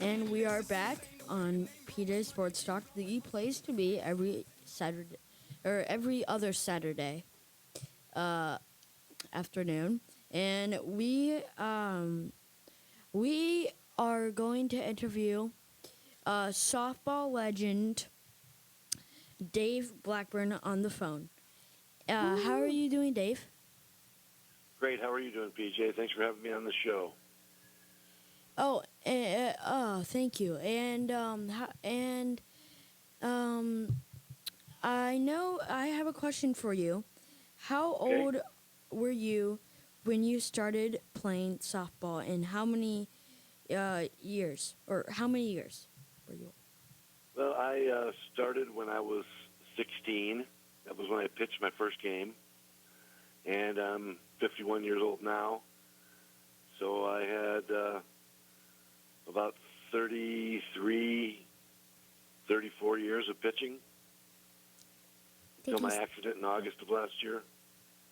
And we are back on PJ Sports Talk, the place to be every Saturday or every other Saturday uh, afternoon. And we are going to interview softball legend Dave Blackburn on the phone. How are Woo! you doing, Dave? Great. How are you doing, PJ? Thanks for having me on the show. Thank you. Um, I know I have a question for you. How Okay. old were you when you started playing softball, and how many years, or how many years were you? Well, I started when I was 16. That was when I pitched my first game, and I'm 51 years old now. So I had about 33, 34 years of pitching Did until you my accident in August of last year.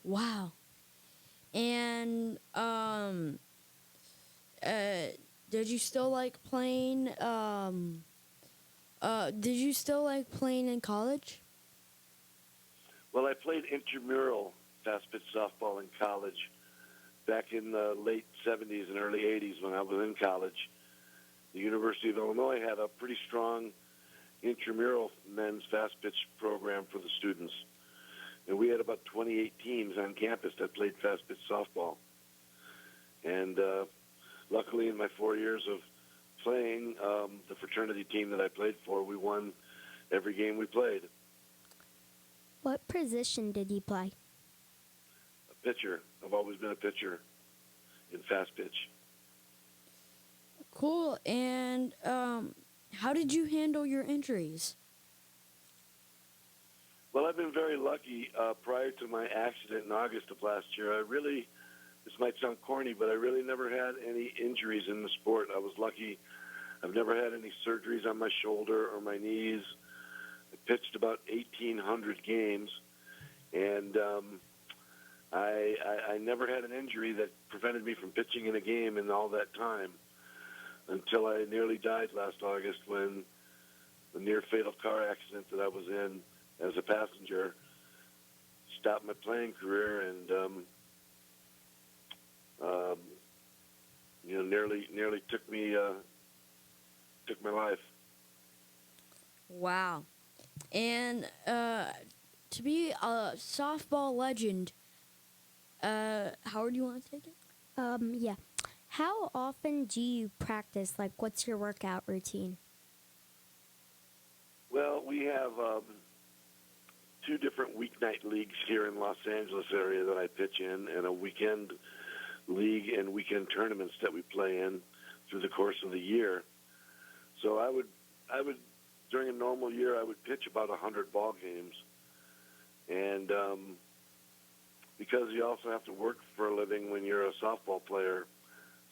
Wow. And uh, did you still like playing? Did you still like playing in college? Well, I played intramural fast pitch softball in college back in the late 70s and early 80s when I was in college. The University of Illinois had a pretty strong intramural men's fast pitch program for the students. And we had about 28 teams on campus that played fast pitch softball. And luckily, in my 4 years of playing, the fraternity team that I played for, we won every game we played. What position did you play? A pitcher. I've always been a pitcher in fast pitch. Cool. And how did you handle your injuries? Well, I've been very lucky. Prior to my accident in August of last year, this might sound corny, but I really never had any injuries in the sport. I was lucky. I've never had any surgeries on my shoulder or my knees. I pitched about 1,800 games, and I never had an injury that prevented me from pitching in a game in all that time until I nearly died last August when the near-fatal car accident that I was in as a passenger stopped my playing career and nearly took my life. Wow. And to be a softball legend, Howard, you want to take it? Yeah. How often do you practice? Like, what's your workout routine? Well, we have two different weeknight leagues here in Los Angeles area that I pitch in, and a weekend league and weekend tournaments that we play in through the course of the year. So I would during a normal year, I would pitch about 100 ball games, and because you also have to work for a living when you're a softball player,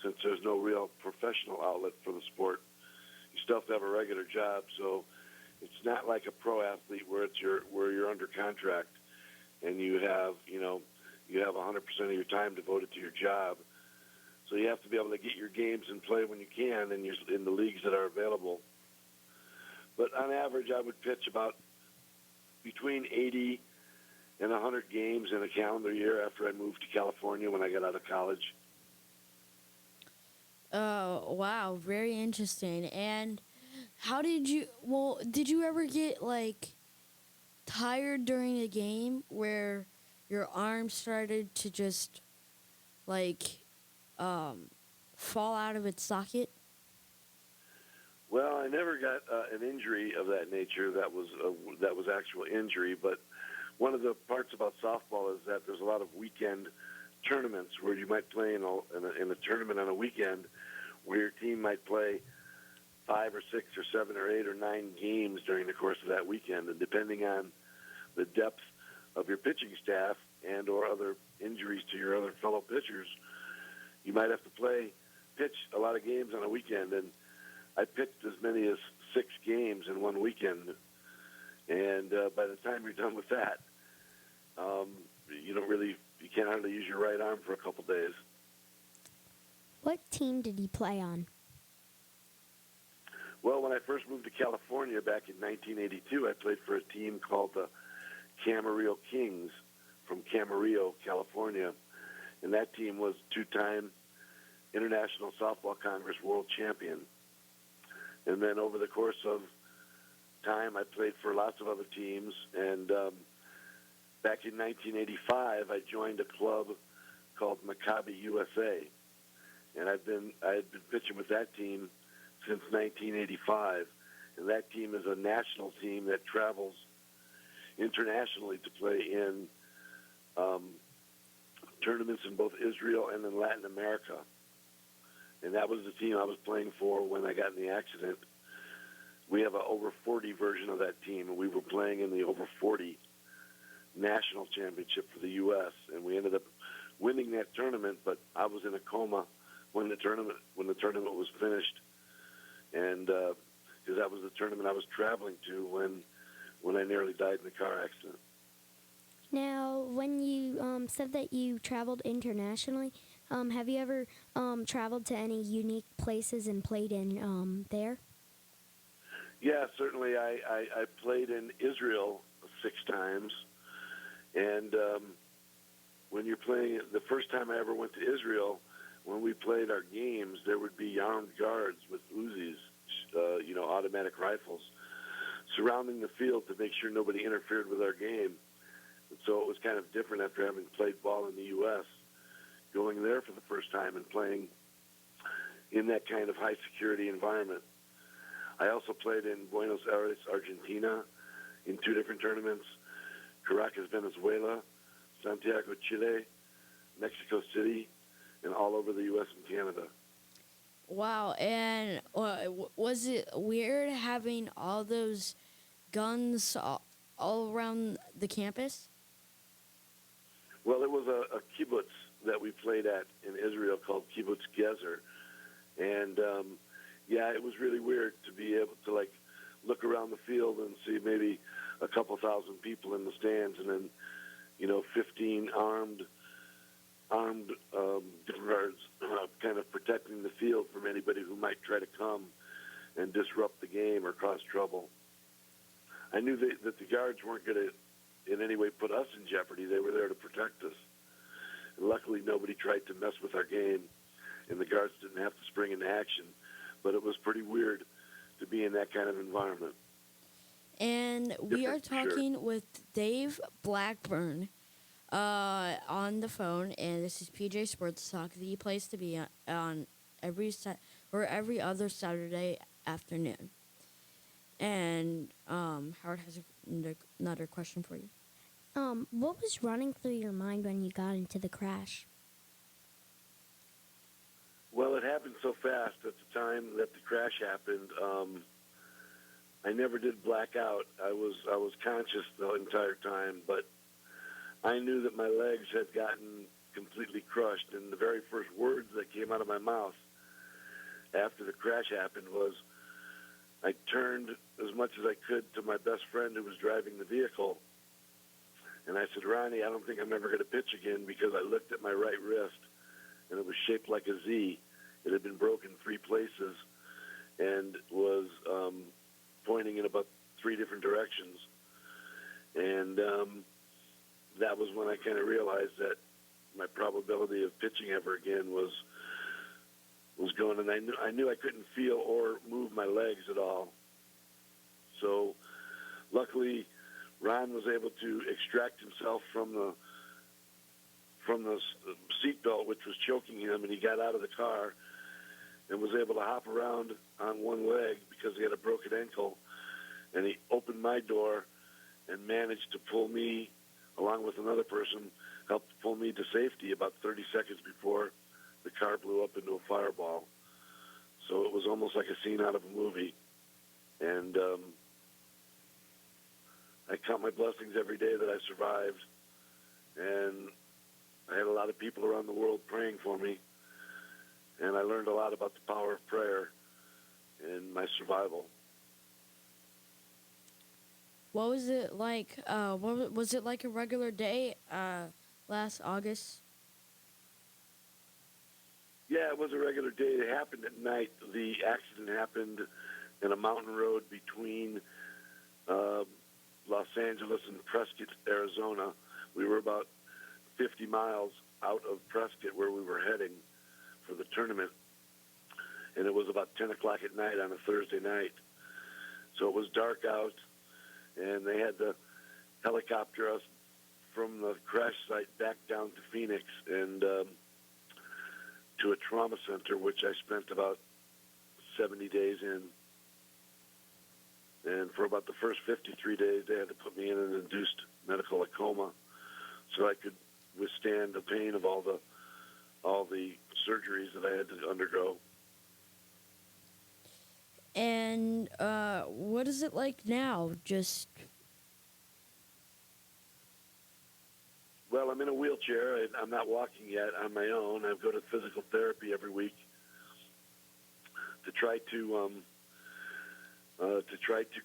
since there's no real professional outlet for the sport, you still have to have a regular job. So it's not like a pro athlete where you're under contract and you have 100% of your time devoted to your job. So you have to be able to get your games and play when you can, and you're in the leagues that are available. But on average, I would pitch about between 80 and 100 games in a calendar year after I moved to California when I got out of college. Oh, wow, very interesting. And did you ever get like tired during a game where your arm started to just like fall out of its socket? Well, I never got an injury of that nature that was actual injury, but one of the parts about softball is that there's a lot of weekend tournaments where you might play in a tournament on a weekend where your team might play 5 or 6 or 7 or 8 or 9 games during the course of that weekend, and depending on the depth of your pitching staff and or other injuries to your other fellow pitchers, you might have to pitch a lot of games on a weekend. And I pitched as many as 6 games in one weekend, and by the time you're done with that, you can't hardly use your right arm for a couple days. What team did you play on? Well, when I first moved to California back in 1982, I played for a team called the Camarillo Kings from Camarillo, California, and that team was two-time International Softball Congress World Champion. And then over the course of time, I played for lots of other teams. And back in 1985, I joined a club called Maccabi USA, and I had been pitching with that team since 1985. And that team is a national team that travels internationally to play in tournaments in both Israel and in Latin America. And that was the team I was playing for when I got in the accident. We have an over 40 version of that team, and we were playing in the over 40 national championship for the U.S. And we ended up winning that tournament, but I was in a coma when the tournament was finished, and because that was the tournament I was traveling to when I nearly died in the car accident. Now, when you said that you traveled internationally, have you ever traveled to any unique places and played in there? Yeah, certainly. I played in Israel 6 times, and when you're playing, the first time I ever went to Israel, when we played our games, there would be armed guards with Uzis, automatic rifles, surrounding the field to make sure nobody interfered with our game. And so it was kind of different after having played ball in the U.S., going there for the first time and playing in that kind of high-security environment. I also played in Buenos Aires, Argentina, in 2 different tournaments, Caracas, Venezuela, Santiago, Chile, Mexico City, and all over the U.S. and Canada. Wow, and was it weird having all those guns all around the campus? Well, it was a kibbutz that we played at in Israel called Kibbutz Gezer. And, it was really weird to be able to, look around the field and see maybe a couple thousand people in the stands and then, 15 armed guards kind of protecting the field from anybody who might try to come and disrupt the game or cause trouble. I knew that the guards weren't going to in any way put us in jeopardy. They were there to protect us. And luckily, nobody tried to mess with our game, and the guards didn't have to spring into action. But it was pretty weird to be in that kind of environment. And we are talking with Dave Blackburn on the phone, and this is PJ Sports Talk, the place to be on every other Saturday afternoon. And Howard has another question for you. What was running through your mind when you got into the crash? Well, it happened so fast at the time that the crash happened. I never did black out. I was conscious the entire time, but I knew that my legs had gotten completely crushed, and the very first words that came out of my mouth after the crash happened was, I turned as much as I could to my best friend who was driving the vehicle, and I said, Ronnie, I don't think I'm ever going to pitch again, because I looked at my right wrist, and it was shaped like a Z. It had been broken 3 places and was pointing in about 3 different directions. And that was when I kind of realized that my probability of pitching ever again was going, and I knew I couldn't feel or move my legs at all. So luckily, Ron was able to extract himself from the seatbelt, which was choking him, and he got out of the car and was able to hop around on one leg because he had a broken ankle, and he opened my door and managed to pull me, along with another person, helped pull me to safety about 30 seconds before the car blew up into a fireball. So it was almost like a scene out of a movie. And I count my blessings every day that I survived. And I had a lot of people around the world praying for me. And I learned a lot about the power of prayer in my survival. What was it like? Was it like a regular day last August? Yeah, it was a regular day. It happened at night. The accident happened in a mountain road between uh, Los Angeles and Prescott, Arizona. We were about 50 miles out of Prescott where we were heading for the tournament, and it was about 10 o'clock at night on a Thursday night. So it was dark out, and they had to helicopter us from the crash site back down to Phoenix and to a trauma center, which I spent about 70 days in. And for about the first 53 days, they had to put me in an induced medical coma so I could withstand the pain of all the surgeries that I had to undergo. And what is it like now? Just Well, I'm in a wheelchair. I'm not walking yet on my own. I go to physical therapy every week to try to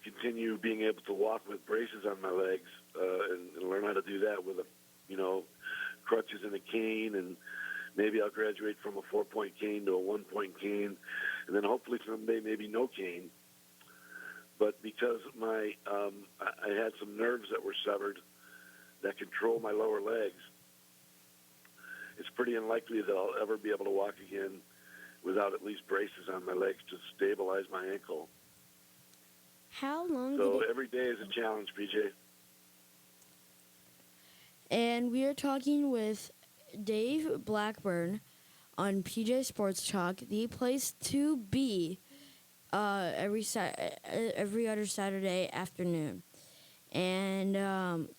continue being able to walk with braces on my legs and learn how to do that with crutches and a cane, and maybe I'll graduate from a 4-point cane to a 1-point cane, and then hopefully someday maybe no cane. But because I had some nerves that were severed that control my lower legs, it's pretty unlikely that I'll ever be able to walk again without at least braces on my legs to stabilize my ankle. How long So did it... every day is a challenge, PJ. and we are talking with Dave Blackburn on PJ Sports Talk, the place to be every other Saturday afternoon. And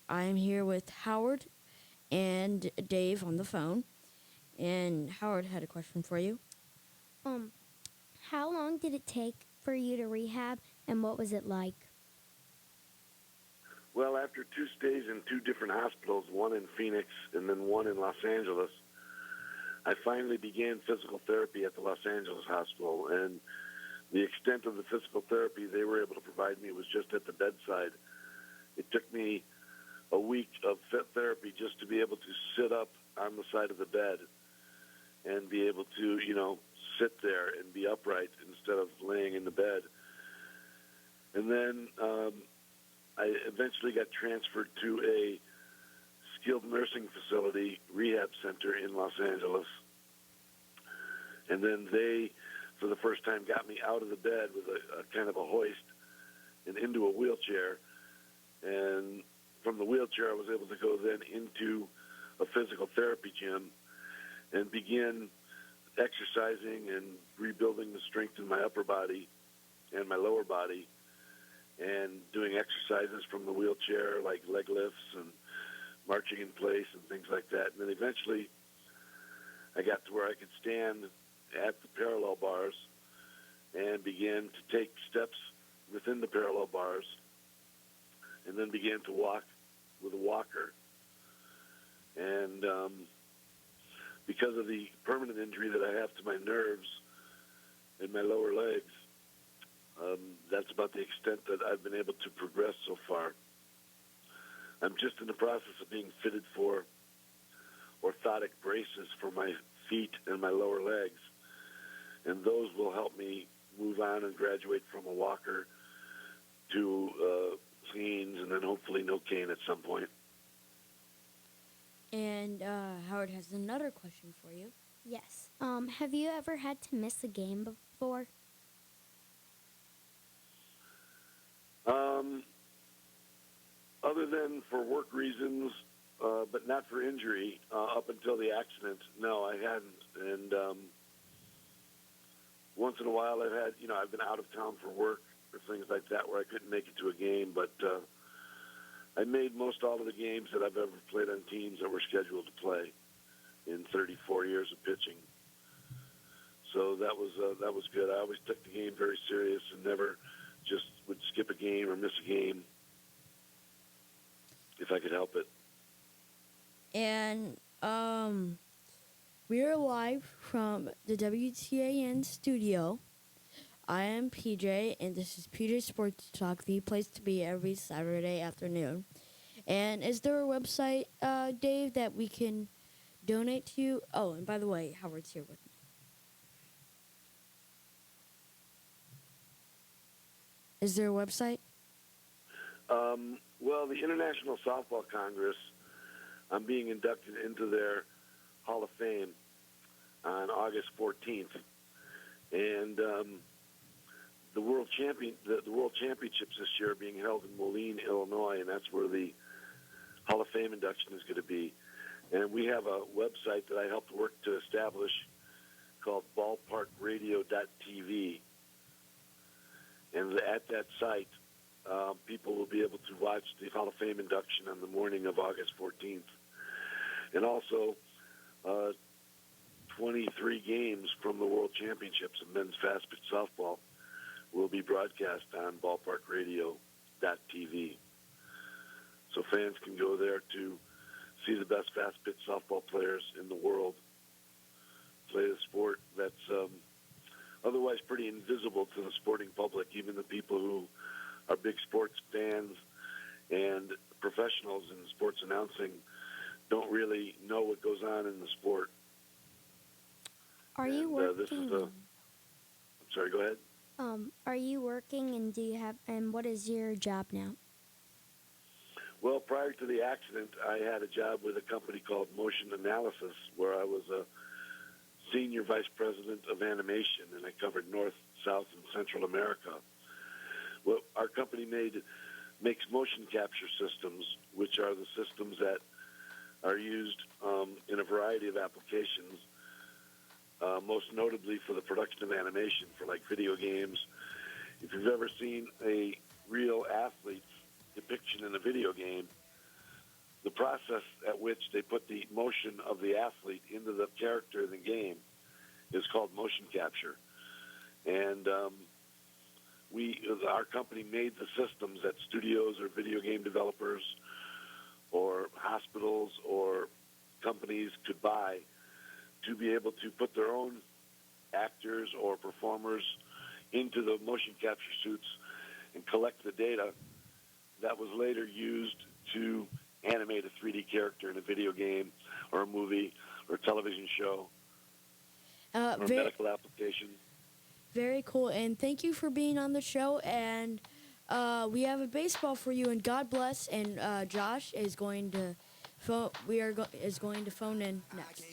I'm here with Howard and Dave on the phone. And Howard had a question for you. How long did it take for you to rehab, and what was it like? Well, after 2 stays in 2 different hospitals, one in Phoenix and then one in Los Angeles, I finally began physical therapy at the Los Angeles hospital. And the extent of the physical therapy they were able to provide me was just at the bedside. It took me a week of therapy just to be able to sit up on the side of the bed and be able to, sit there and be upright instead of laying in the bed. And then I eventually got transferred to a skilled nursing facility rehab center in Los Angeles. And then they, for the first time, got me out of the bed with a kind of a hoist and into a wheelchair. And from the wheelchair, I was able to go then into a physical therapy gym and begin exercising and rebuilding the strength in my upper body and my lower body, and doing exercises from the wheelchair like leg lifts and marching in place and things like that. And then eventually I got to where I could stand at the parallel bars and began to take steps within the parallel bars, and then began to walk with a walker. And because of the permanent injury that I have to my nerves in my lower legs, that's about the extent that I've been able to progress so far. I'm just in the process of being fitted for orthotic braces for my feet and my lower legs, and those will help me move on and graduate from a walker to canes, and then hopefully no cane at some point. And Howard has another question for you. Yes. Have you ever had to miss a game before? Other than for work reasons, but not for injury, up until the accident, no, I hadn't. And once in a while I've been out of town for work or things like that where I couldn't make it to a game, but I made most all of the games that I've ever played on teams that were scheduled to play in 34 years of pitching. So that was good. I always took the game very serious and never just would skip a game or miss a game if I could help it. And we are live from the WTAN studio. I am PJ, and this is PJ Sports Talk, the place to be every Saturday afternoon. And is there a website, Dave, that we can donate to you? Oh, and by the way, Howard's here with me. Is there a website? Well, the International Softball Congress, I'm being inducted into their Hall of Fame on August 14th, and the the World Championships this year are being held in Moline, Illinois, and that's where the Hall of Fame induction is going to be. And we have a website that I helped work to establish called ballparkradio.tv. And at that site, people will be able to watch the Hall of Fame induction on the morning of August 14th. And also, 23 games from the World Championships of men's fast pitch softball will be broadcast on ballparkradio.tv. So fans can go there to see the best fast pitch softball players in the world play the sport that's otherwise pretty invisible to the sporting public. Even the people who are big sports fans and professionals in sports announcing don't really know what goes on in the sport. Are you working? I'm sorry, go ahead. Are you working, and what is your job now? Well, prior to the accident, I had a job with a company called Motion Analysis, where I was a senior vice president of animation, and I covered North, South, and Central America. Well, our company makes motion capture systems, which are the systems that are used in a variety of applications, most notably for the production of animation for like video games. If you've ever seen a real athlete's depiction in a video game, the process at which they put the motion of the athlete into the character in the game is called motion capture. And our company made the systems that studios or video game developers or hospitals or companies could buy to be able to put their own actors or performers into the motion capture suits and collect the data that was later used to animate a 3D character in a video game or a movie or a television show or a medical application. Very cool, and thank you for being on the show. And we have a baseball for you, and God bless. And Josh is going to phone. Is going to phone in next.